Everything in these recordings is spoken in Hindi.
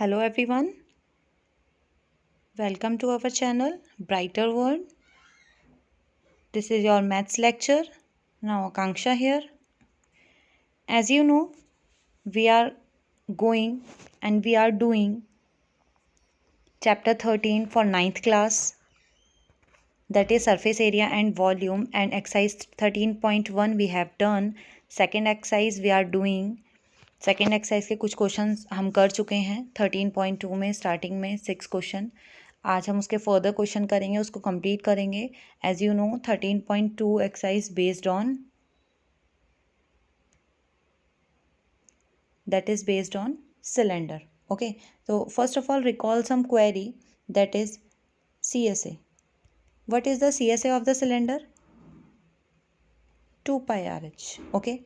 Hello everyone, welcome to our channel Brighter World. This is your maths lecture. Now Akanksha here. As you know, we are going and we are doing chapter 13 for 9th class, that is surface area and volume, and exercise 13.1 we have done. Second exercise we are doing. Second exercise के कुछ क्वेश्चंस हम कर चुके हैं 13.2 में स्टार्टिंग में 6 क्वेश्चन. आज हम उसके फर्दर क्वेश्चन करेंगे, उसको कंप्लीट करेंगे. As you know 13.2 exercise based on that is based on cylinder. Okay, तो first of all recall some query that is C S A. What is the C S A of the cylinder? 2 pi RH. Okay.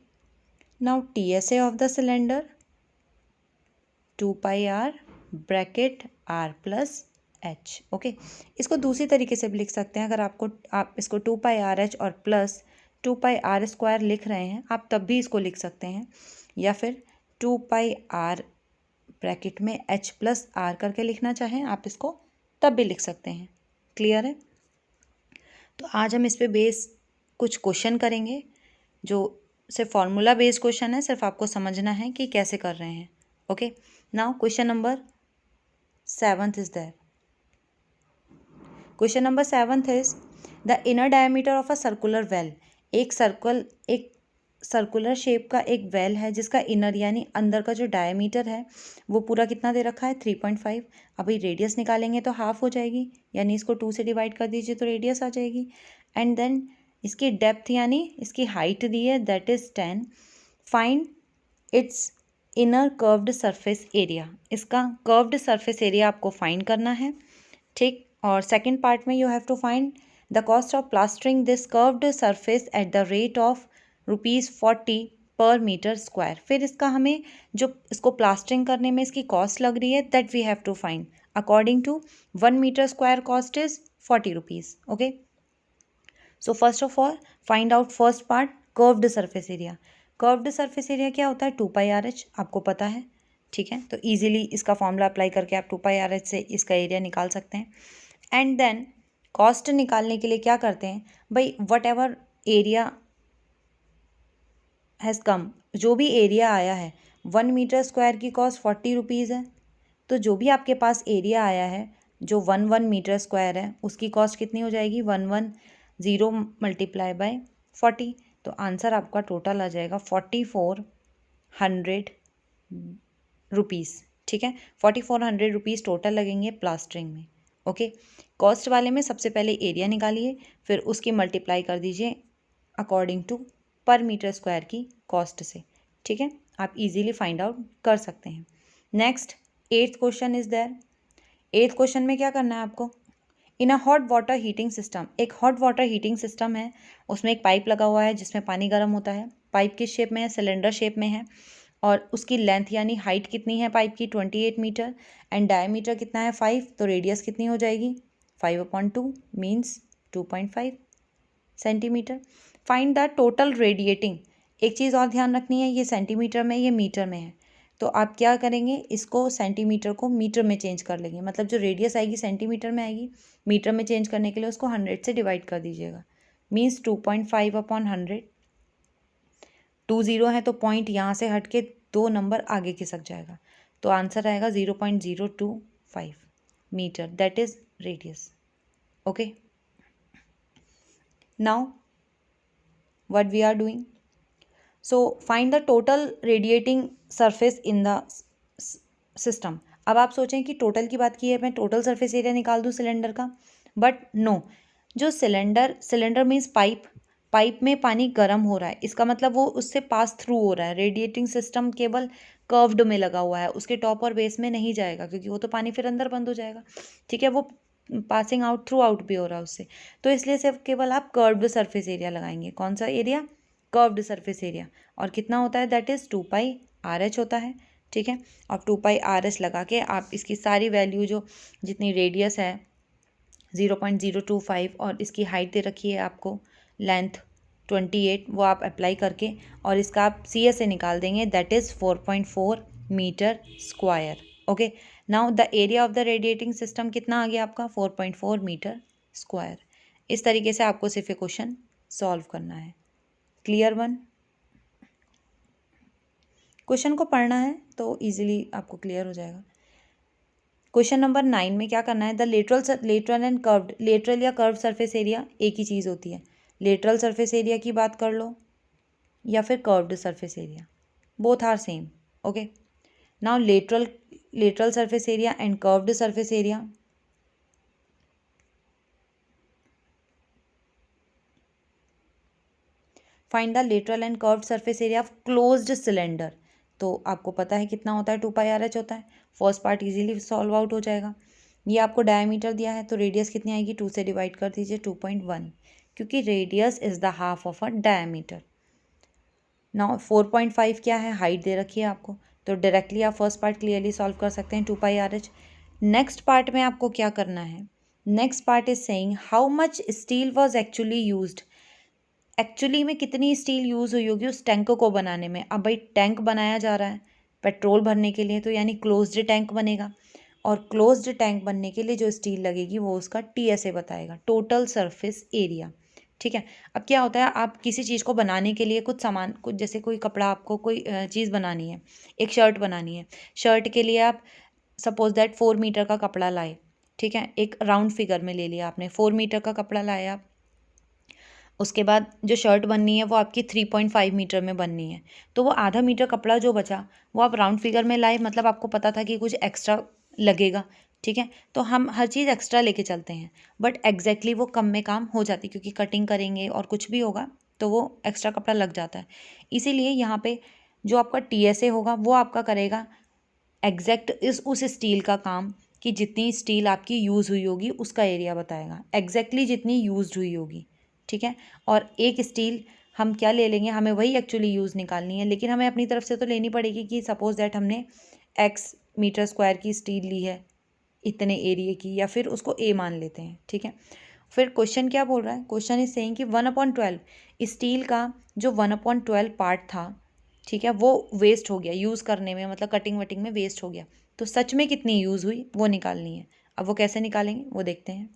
Now TSA of the cylinder 2 pi R bracket R plus H. Okay, इसको दूसरी तरीके से भी लिख सकते हैं. अगर आप इसको 2 pi RH और प्लस 2 pi R स्क्वायर लिख रहे हैं आप तब भी इसको लिख सकते हैं, या फिर 2 pi R ब्रैकेट में H plus R करके लिखना चाहें आप इसको तब भी लिख सकते हैं. क्लियर है? तो आज हम इस पे बेस कुछ क्वेश्चन करेंगे जो सिर्फ फॉर्मूला बेस्ड क्वेश्चन है. सिर्फ आपको समझना है कि कैसे कर रहे हैं. Okay, now question number 7 is there. Question number 7 is the inner diameter of a circular well. एक सर्कुलर शेप का एक वेल है जिसका इनर यानी अंदर का जो डायमीटर है वो पूरा कितना दे रखा है? 3.5. अभी रेडियस निकालेंगे तो हाफ हो जाएगी, यानी इसको 2 से डिवाइड कर दीजिए तो रेडियस आ जाएगी. एंड देन इसकी डेप्थ यानी इसकी हाइट दी है that is 10. Find its inner curved surface area. इसका कर्व्ड सरफेस एरिया आपको फाइंड करना है. ठीक, और सेकंड पार्ट में you have to find the cost of plastering this curved surface at the rate of ₹40 per metre square. फिर इसका हमें जो इसको प्लास्टरिंग करने में इसकी कॉस्ट लग रही है that we have to find. According to 1 metre square cost is ₹40. Okay, so first of all find out first part curved surface area. Curved surface area क्या होता है? 2 pi RH. आपको पता है, ठीक है. तो इजीली इसका फॉर्मूला अप्लाई करके आप 2 pi RH से इसका एरिया निकाल सकते हैं. एंड देन कॉस्ट निकालने के लिए क्या करते हैं भाई? What ever area has come, जो भी एरिया आया है 1 मीटर स्क्वायर की कॉस्ट ₹40 है. तो जो भी आपके पास एरिया आया है जो 1 मीटर स्क्वायर है उसकी कॉस्ट कितनी हो जाएगी? 110 मल्टीप्लाई बाय 40. तो आंसर आपका टोटल आ जाएगा ₹4400. ठीक है, ₹4400 टोटल लगेंगे प्लास्टरिंग में. ओके, कॉस्ट वाले में सबसे पहले एरिया निकालिए, फिर उसकी मल्टीप्लाई कर दीजिए अकॉर्डिंग टू पर मीटर स्क्वायर की कॉस्ट से. ठीक है, आप इजीली फाइंड आउट कर सकते हैं. Next 8th question is there. 8th question में क्या करना है आपको? In a hot water heating system. एक हॉट वाटर हीटिंग सिस्टम है, उसमें एक पाइप लगा हुआ है जिसमें पानी गर्म होता है. पाइप किस शेप में है? सिलेंडर शेप में है. और उसकी लेंथ यानी हाइट कितनी है पाइप की? 28 मीटर. एंड डायमीटर कितना है? 5. तो रेडियस कितनी हो जाएगी? 5/2 means 2.5 centimetre. Find the total radiating. एक चीज़ और ध्यान रखनी है, ये सेंटीमीटर में, ये मीटर में है. तो आप क्या करेंगे? इसको सेंटीमीटर को मीटर में चेंज कर लेंगे. मतलब जो रेडियस आएगी सेंटीमीटर में आएगी, मीटर में चेंज करने के लिए उसको 100 से डिवाइड कर दीजिएगा. मीन्स 2.5/100. 20 है तो पॉइंट यहाँ से हट के 2 नंबर आगे खिसक जाएगा. तो आंसर आएगा 0.025 metre, that is radius. Okay, now what we are doing? So find the total radiating surface in the system. अब आप सोचें कि टोटल की बात की है, मैं टोटल सरफेस एरिया निकाल दूँ सिलेंडर का, बट नो. जो सिलेंडर मीन्स पाइप में पानी गर्म हो रहा है, इसका मतलब वो उससे पास थ्रू हो रहा है. रेडिएटिंग सिस्टम केवल कर्व्ड में लगा हुआ है, उसके टॉप और बेस में नहीं जाएगा क्योंकि वो तो पानी फिर अंदर बंद हो जाएगा. ठीक है, वो पासिंग आउट थ्रू आउट भी हो रहा है उससे. तो इसलिए सिर्फ केवल आप कर्व्ड सरफेस एरिया लगाएंगे. कौन सा एरिया? Curved surface area. और कितना होता है? दैट इज़ 2 pi RH होता है. ठीक है, अब 2 pi RH लगा के आप इसकी सारी वैल्यू जो जितनी रेडियस है 0.025 और इसकी हाइट दे रखी है आपको लेंथ 28, वो आप अप्लाई करके और इसका आप CSA निकाल देंगे that is 4.4 metre square. Okay, now the area of the radiating system कितना आ गया आपका 4.4 मीटर स्क्वायर। इस तरीके से आपको सिर्फ ये क्वेश्चन सॉल्व करना है। Clear one? क्वेश्चन को पढ़ना है तो इजीली आपको क्लियर हो जाएगा। क्वेश्चन नंबर 9 में क्या करना है, the lateral and curved, lateral या कर्व सरफेस एरिया एक ही चीज़ होती है। लेटरल सरफेस एरिया की बात कर लो या फिर curved surface area, both are same. Okay, now lateral surface area and curved surface area, find the lateral and curved surface area of closed cylinder. तो आपको पता है कितना होता है, 2πRH होता है। First part easily solve out हो जाएगा। ये आपको डायमीटर दिया है तो रेडियस कितनी आएगी, 2 से डिवाइड कर दीजिए 2.1, क्योंकि radius is the half of a diameter. Now 4.5 क्या है, हाइट दे रखी है आपको, तो डायरेक्टली आप फर्स्ट पार्ट क्लियरली सॉल्व कर सकते हैं 2πRH। नेक्स्ट पार्ट में आपको क्या करना है, next part is saying how much steel was actually used. Actually में कितनी स्टील यूज़ हुई होगी उस टैंक को बनाने में। अब भाई टैंक बनाया जा रहा है पेट्रोल भरने के लिए, तो यानी क्लोज्ड टैंक बनेगा, और क्लोज्ड टैंक बनने के लिए जो स्टील लगेगी वो उसका TSA बताएगा, टोटल सरफेस एरिया। ठीक है, अब क्या होता है, आप किसी चीज़ को बनाने के लिए कुछ सामान, कुछ जैसे कोई कपड़ा, आपको कोई चीज़ बनानी है, एक शर्ट बनानी है, शर्ट के लिए आप सपोज दैट 4 मीटर का कपड़ा लाए। ठीक है, एक राउंड फिगर में ले लिया आपने, 4 मीटर का कपड़ा लाया आप, उसके बाद जो शर्ट बननी है वो आपकी 3.5 मीटर में बननी है, तो वो आधा मीटर कपड़ा जो बचा वो आप राउंड फिगर में लाए, मतलब आपको पता था कि कुछ एक्स्ट्रा लगेगा। ठीक है, तो हम हर चीज़ एक्स्ट्रा लेके चलते हैं, बट एग्जैक्टली वो कम में काम हो जाती, क्योंकि कटिंग करेंगे और कुछ भी होगा तो वो एक्स्ट्रा कपड़ा लग जाता है। इसीलिए यहाँ पे जो आपका TSA होगा वो आपका करेगा एग्जैक्ट उस स्टील का काम, कि जितनी स्टील आपकी यूज़ हुई होगी उसका एरिया बताएगा, एग्जैक्टली जितनी यूज़ हुई होगी। ठीक है, और एक स्टील हम क्या ले लेंगे, हमें वही एक्चुअली यूज़ निकालनी है, लेकिन हमें अपनी तरफ से तो लेनी पड़ेगी कि सपोज दैट हमने X मीटर स्क्वायर की स्टील ली है इतने एरिए की, या फिर उसको A मान लेते हैं। ठीक है, फिर क्वेश्चन क्या बोल रहा है, क्वेश्चन इज सेइंग कि 1/12 स्टील का जो 1/12 पार्ट था, ठीक है, वो वेस्ट हो गया यूज़ करने में, मतलब कटिंग वटिंग में वेस्ट हो गया, तो सच में कितनी यूज़ हुई वो निकालनी है। अब वो कैसे निकालेंगे वो देखते हैं।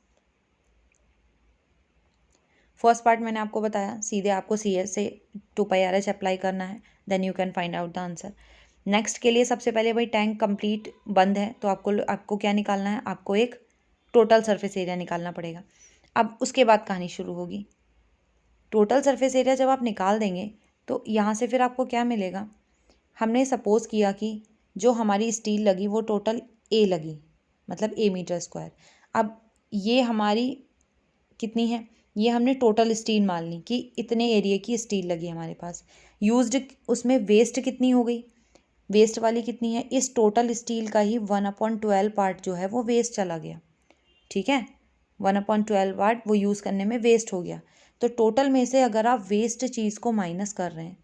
फर्स्ट पार्ट मैंने आपको बताया, सीधे आपको CS से 2πRH अप्लाई करना है, then you can find out the answer. Next के लिए सबसे पहले भाई टैंक कंप्लीट बंद है, तो आपको क्या निकालना है, आपको एक टोटल सरफेस एरिया निकालना पड़ेगा। अब उसके बाद कहानी शुरू होगी। टोटल सरफेस एरिया जब आप निकाल देंगे तो यहाँ से फिर आपको क्या मिलेगा, हमने सपोज़ किया कि जो हमारी स्टील लगी वो टोटल A लगी, मतलब A मीटर स्क्वायर। अब ये हमारी कितनी है, ये हमने टोटल स्टील मान ली कि इतने एरिया की स्टील लगी हमारे पास। यूज्ड उसमें वेस्ट कितनी हो गई, वेस्ट वाली कितनी है, इस टोटल स्टील का ही 1/12 पार्ट जो है वो वेस्ट चला गया। ठीक है, 1/12 पार्ट वो यूज़ करने में वेस्ट हो गया। तो टोटल में से अगर आप वेस्ट चीज़ को माइनस कर रहे हैं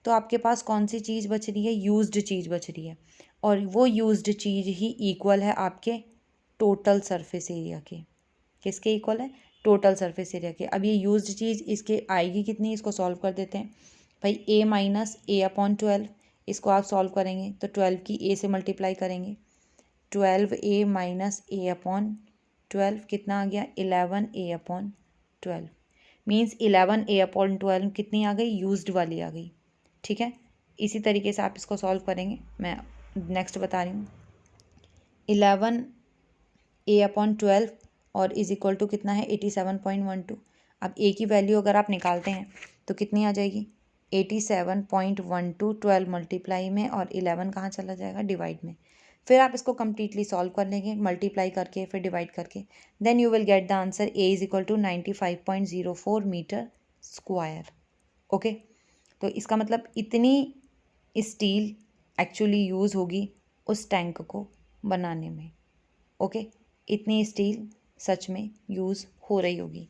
तो आपके पास कौन सी चीज़ बच रही है, यूज्ड चीज़ बच रही है, और वो यूज्ड चीज़ ही इक्वल है आपके टोटल सरफेस एरिया के। किसके इक्वल है, टोटल सरफेस एरिया के। अब ये यूज्ड चीज़ इसके आएगी कितनी, इसको सॉल्व कर देते हैं भाई। A-A/12 इसको आप सॉल्व करेंगे तो 12 की A से मल्टीप्लाई करेंगे, 12A-A/12 कितना आ गया, 11A/12 मीन्स 11A/12 कितनी आ गई, यूज्ड वाली आ गई। ठीक है, इसी तरीके से आप इसको सॉल्व करेंगे, मैं नेक्स्ट बता रही हूँ। 11A/12 और इज इक्वल टू कितना है, 87.12। अब A की वैल्यू अगर आप निकालते हैं तो कितनी आ जाएगी, 87.12 12 मल्टीप्लाई में, और 11 कहाँ चला जाएगा, डिवाइड में। फिर आप इसको कम्प्लीटली सॉल्व कर लेंगे, मल्टीप्लाई करके फिर डिवाइड करके, then you will get the answer A is equal to 95.04 metre square. Okay, तो इसका मतलब इतनी स्टील एक्चुअली यूज़ होगी उस टैंक को बनाने में। ओके, इतनी स्टील सच में यूज़ हो रही होगी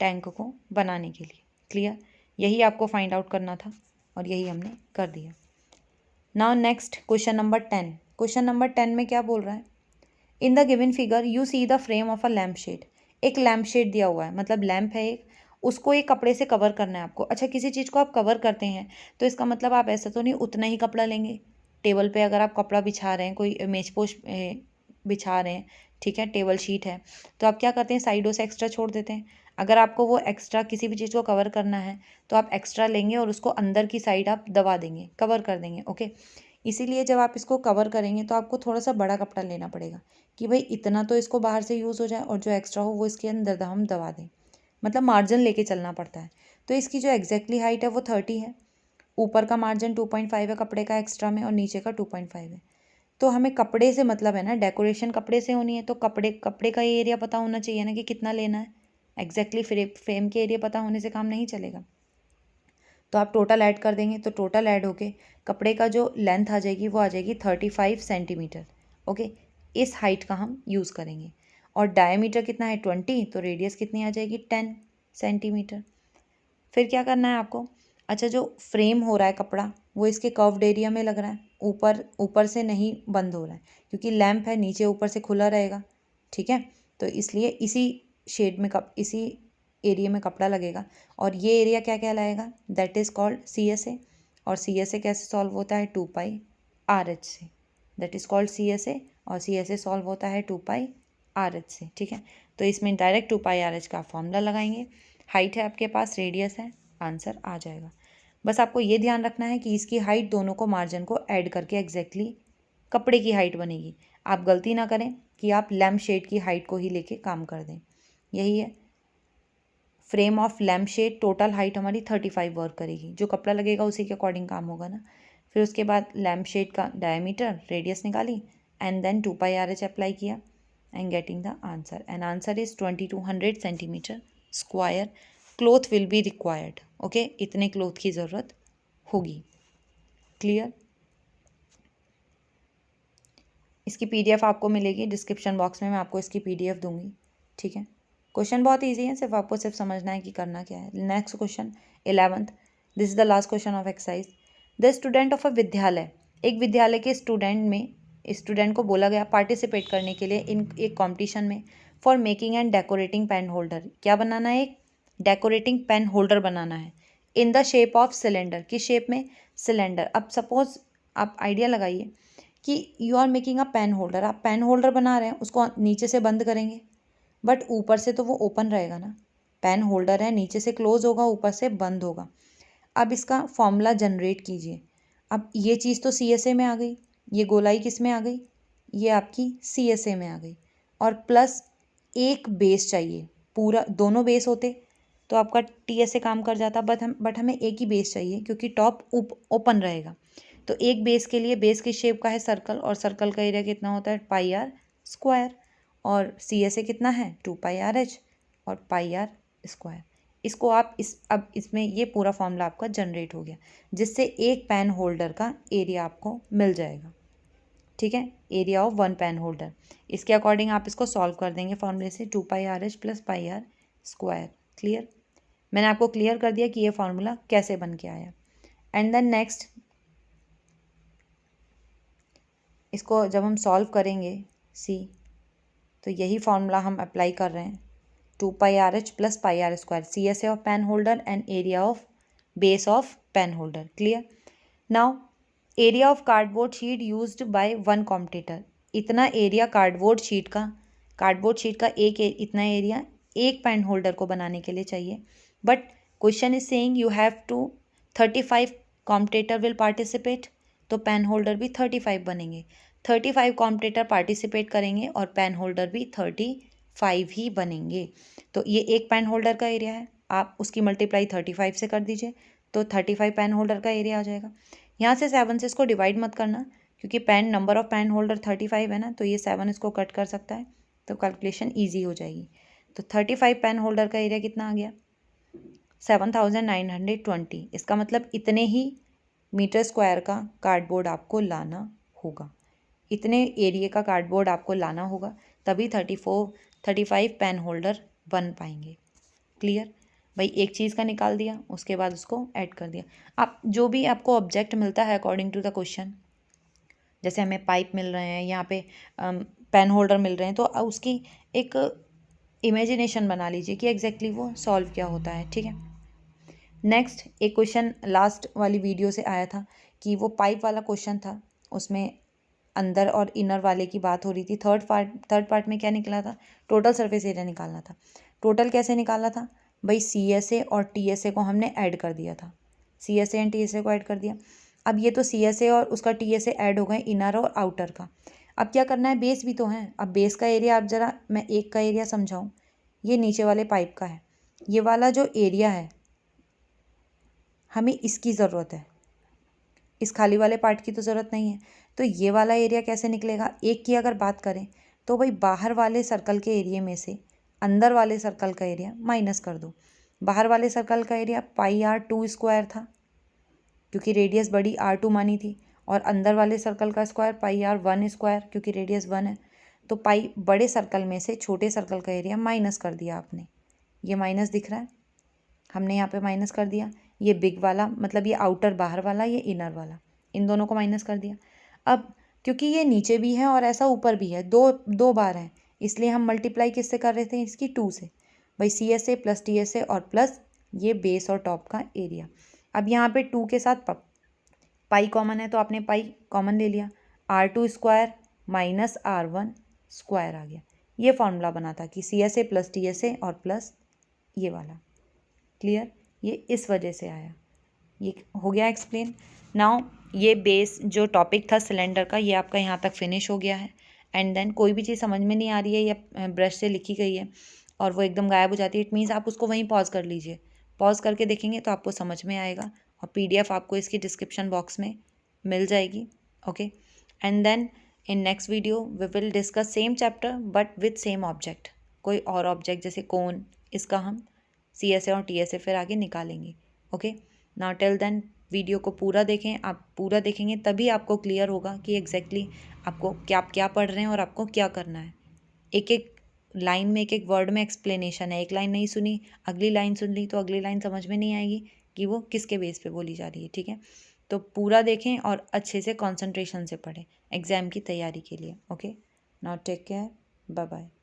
टैंक को बनाने के लिए। क्लियर, यही आपको फाइंड आउट करना था और यही हमने कर दिया। Now next question number 10। Question number 10 में क्या बोल रहा है, in the given figure you see the frame of a lamp shade. एक लैम्प शेड दिया हुआ है, मतलब लैम्प है एक, उसको एक कपड़े से कवर करना है आपको। अच्छा, किसी चीज़ को आप कवर करते हैं तो इसका मतलब आप ऐसा तो नहीं उतना ही कपड़ा लेंगे, टेबल पे अगर आप कपड़ा बिछा रहे हैं, कोई मेजपोश बिछा रहे हैं, ठीक है, टेबल शीट है, तो आप क्या करते हैं, साइडों से एक्स्ट्रा छोड़ देते हैं। अगर आपको वो एक्स्ट्रा किसी भी चीज़ को कवर करना है तो आप एक्स्ट्रा लेंगे और उसको अंदर की साइड आप दबा देंगे, कवर कर देंगे, ओके। इसीलिए जब आप इसको कवर करेंगे तो आपको थोड़ा सा बड़ा कपड़ा लेना पड़ेगा कि भाई इतना तो इसको बाहर से यूज़ हो जाए और जो एक्स्ट्रा हो वो इसके अंदर हम दबा दें, मतलब मार्जिन लेके चलना पड़ता है। तो इसकी जो एग्जैक्टली हाइट है वो 30 है, ऊपर का मार्जिन 2.5 है कपड़े का एक्स्ट्रा में और नीचे का 2.5 है। तो हमें कपड़े से मतलब है ना, डेकोरेशन कपड़े से होनी है, तो कपड़े का ये एरिया पता होना चाहिए ना कि कितना लेना है। एग्जैक्टली फ्रेम के एरिया पता होने से काम नहीं चलेगा। तो आप टोटल ऐड कर देंगे, तो टोटल ऐड होके कपड़े का जो लेंथ आ जाएगी वो आ जाएगी 35 सेंटीमीटर, ओके। इस हाइट का हम यूज़ करेंगे। और डायमीटर कितना है 20, तो रेडियस कितनी आ जाएगी 10 सेंटीमीटर। फिर क्या करना है आपको, अच्छा जो फ्रेम हो रहा है कपड़ा वो इसके कर्व्ड एरिया में लग रहा है, ऊपर से नहीं बंद हो रहा है, क्योंकि लैंप है नीचे ऊपर से खुला रहेगा, ठीक है। तो इसलिए इसी शेड में इसी एरिया में कपड़ा लगेगा और ये एरिया क्या कहलाएगा, दैट इज़ कॉल्ड CSA। और CSA कैसे सॉल्व होता है, 2πRH से, दैट इज़ कॉल्ड CSA। और CSA सॉल्व होता है 2πRH से, ठीक है। तो इसमें डायरेक्ट 2πRH का फॉर्मूला लगाएंगे। हाइट है आपके पास, रेडियस है, आंसर आ जाएगा। बस आपको ये ध्यान रखना है कि इसकी हाइट दोनों को मार्जिन को ऐड करके एग्जैक्टली कपड़े की हाइट बनेगी। आप गलती ना करें कि आप लैम्प शेड की हाइट को ही लेके काम कर दें। यही है, frame of lamp shade total height हमारी 35 वर्क करेगी, जो कपड़ा लगेगा उसी के अकॉर्डिंग काम होगा ना। फिर उसके बाद लैम्प शेड का डायमीटर, रेडियस निकाली एंड देन 2πRH अप्लाई किया and getting the answer, and answer is 2200 centimetre square cloth will be required, okay. इतने क्लोथ की ज़रूरत होगी, क्लियर। इसकी PDF आपको मिलेगी डिस्क्रिप्शन बॉक्स में, मैं आपको इसकी PDF दूंगी, ठीक है। क्वेश्चन बहुत इजी है, आपको सिर्फ समझना है कि करना क्या है। Next question 11th, this is the last question of exercise. The student of a विद्यालय, एक विद्यालय के स्टूडेंट को बोला गया पार्टिसिपेट करने के लिए इन एक कॉम्पिटिशन में for making and decorating pen holder. क्या बनाना है, एक डेकोरेटिंग पेन होल्डर बनाना है in the shape of cylinder, किस शेप में, सिलेंडर। अब सपोज आप आइडिया लगाइए कि you are making a pen holder, आप पेन होल्डर बना रहे हैं, उसको नीचे से बंद करेंगे बट ऊपर से तो वो ओपन रहेगा ना। पेन होल्डर है, नीचे से क्लोज होगा, ऊपर से बंद होगा। अब इसका फॉर्मूला जनरेट कीजिए। अब ये चीज़ तो CSA में आ गई, ये गोलाई किस में आ गई, ये आपकी CSA में आ गई, और प्लस एक बेस चाहिए, पूरा दोनों बेस होते तो आपका TSA काम कर जाता, बट हमें एक ही बेस चाहिए क्योंकि टॉप ओपन रहेगा। तो एक बेस के लिए, बेस की शेप का है सर्कल, और सर्कल का एरिया कितना होता है πr², और CSA कितना है 2πRH और πr²। इसको आप अब इसमें ये पूरा फॉर्मूला आपका जनरेट हो गया, जिससे एक पेन होल्डर का एरिया आपको मिल जाएगा, ठीक है, area of one pen holder. इसके अकॉर्डिंग आप इसको सॉल्व कर देंगे फॉर्मूले से, 2πRH + πr², क्लियर। मैंने आपको क्लियर कर दिया कि ये फॉर्मूला कैसे बन के आया। एंड देन नेक्स्ट, इसको जब हम सॉल्व करेंगे तो यही फॉर्मूला हम अप्लाई कर रहे हैं, 2πRH + πr², CSA of pen holder and area of base of pen holder, clear. Now area of cardboard sheet used by one competitor, इतना एरिया कार्डबोर्ड शीट का इतना एरिया एक पेन होल्डर को बनाने के लिए चाहिए। But question is saying you have to 35 competitor will participate, तो पेन होल्डर भी 35 बनेंगे। 35 कॉम्पिटिटर पार्टिसिपेट करेंगे और पेन होल्डर भी 35 ही बनेंगे। तो ये एक पेन होल्डर का एरिया है, आप उसकी मल्टीप्लाई 35 से कर दीजिए तो 35 पेन होल्डर का एरिया आ जाएगा। यहाँ से 7 से इसको डिवाइड मत करना, क्योंकि नंबर ऑफ पेन होल्डर 35 है ना, तो ये 7 इसको कट कर सकता है, तो कैलकुलेशन ईजी हो जाएगी। तो 35 पेन होल्डर का एरिया कितना आ गया, 7920। इसका मतलब इतने ही मीटर स्क्वायर का कार्डबोर्ड आपको लाना होगा, इतने एरिया का कार्डबोर्ड आपको लाना होगा, तभी 35 पेन होल्डर बन पाएंगे, क्लियर। भाई एक चीज़ का निकाल दिया, उसके बाद उसको ऐड कर दिया। आप जो भी आपको ऑब्जेक्ट मिलता है अकॉर्डिंग टू द क्वेश्चन, जैसे हमें पाइप मिल रहे हैं, यहाँ पे पेन होल्डर मिल रहे हैं, तो उसकी एक इमेजिनेशन बना लीजिए कि एग्जैक्टली वो सॉल्व क्या होता है, ठीक है। नेक्स्ट एक क्वेश्चन लास्ट वाली वीडियो से आया था कि वो पाइप वाला क्वेश्चन था उसमें अंदर और इनर वाले की बात हो रही थी। थर्ड पार्ट में क्या निकला था, टोटल सरफेस एरिया निकालना था। टोटल कैसे निकाला था भाई, CSA और TSA को हमने ऐड कर दिया था, CSA एंड TSA को ऐड कर दिया। अब ये तो CSA और उसका TSA ऐड हो गए, इनर और आउटर का। अब क्या करना है, बेस भी तो है। अब बेस का एरिया, आप ज़रा मैं एक का एरिया समझाऊँ, ये नीचे वाले पाइप का है, ये वाला जो एरिया है हमें इसकी ज़रूरत है, इस खाली वाले पार्ट की तो ज़रूरत नहीं है। तो ये वाला एरिया कैसे निकलेगा, एक की अगर बात करें तो भाई बाहर वाले सर्कल के एरिया में से अंदर वाले सर्कल का एरिया माइनस कर दो। बाहर वाले सर्कल का एरिया πr² था क्योंकि रेडियस बड़ी r2 मानी थी, और अंदर वाले सर्कल का स्क्वायर πr1² क्योंकि रेडियस 1 है। तो पाई बड़े सर्कल में से छोटे सर्कल का एरिया माइनस कर दिया आपने, ये माइनस दिख रहा है, हमने यहाँ पे माइनस कर दिया। ये बिग वाला मतलब ये आउटर बाहर वाला, ये इनर वाला, इन दोनों को माइनस कर दिया। अब क्योंकि ये नीचे भी है और ऐसा ऊपर भी है, दो बार है, इसलिए हम मल्टीप्लाई किससे कर रहे थे, इसकी 2 से। भाई CSA प्लस TSA और प्लस ये बेस और टॉप का एरिया। अब यहाँ पे 2 के साथ पाई कॉमन है तो आपने पाई कॉमन ले लिया, r2² माइनस r1² आ गया। ये फॉर्मूला बना था कि CSA प्लस TSA और प्लस ये वाला। क्लियर, ये इस वजह से आया, ये हो गया एक्सप्लेन। नाउ ये बेस जो टॉपिक था सिलेंडर का, ये आपका यहाँ तक फिनिश हो गया है। एंड देन कोई भी चीज़ समझ में नहीं आ रही है या ब्रश से लिखी गई है और वो एकदम गायब हो जाती है, इट मीन्स आप उसको वहीं पॉज कर लीजिए, पॉज करके देखेंगे तो आपको समझ में आएगा, और PDF आपको इसकी डिस्क्रिप्शन बॉक्स में मिल जाएगी। Okay, and then in next video we will discuss same chapter but with same object, कोई और ऑब्जेक्ट जैसे कोन, इसका हम CSA और TSA फिर आगे निकालेंगे। Okay, now till then video को पूरा देखें, आप पूरा देखेंगे तभी आपको क्लियर होगा कि एग्जैक्टली आपको क्या पढ़ रहे हैं और आपको क्या करना है। एक एक लाइन में, एक एक वर्ड में एक्सप्लेनेशन है, एक लाइन नहीं सुनी अगली लाइन सुन ली तो अगली लाइन समझ में नहीं आएगी कि वो किसके बेस पे बोली जा रही है। ठीक है, तो पूरा देखें और अच्छे से कॉन्सेंट्रेशन से पढ़ें एग्ज़ाम की तैयारी के लिए। Okay, now take care, bye bye.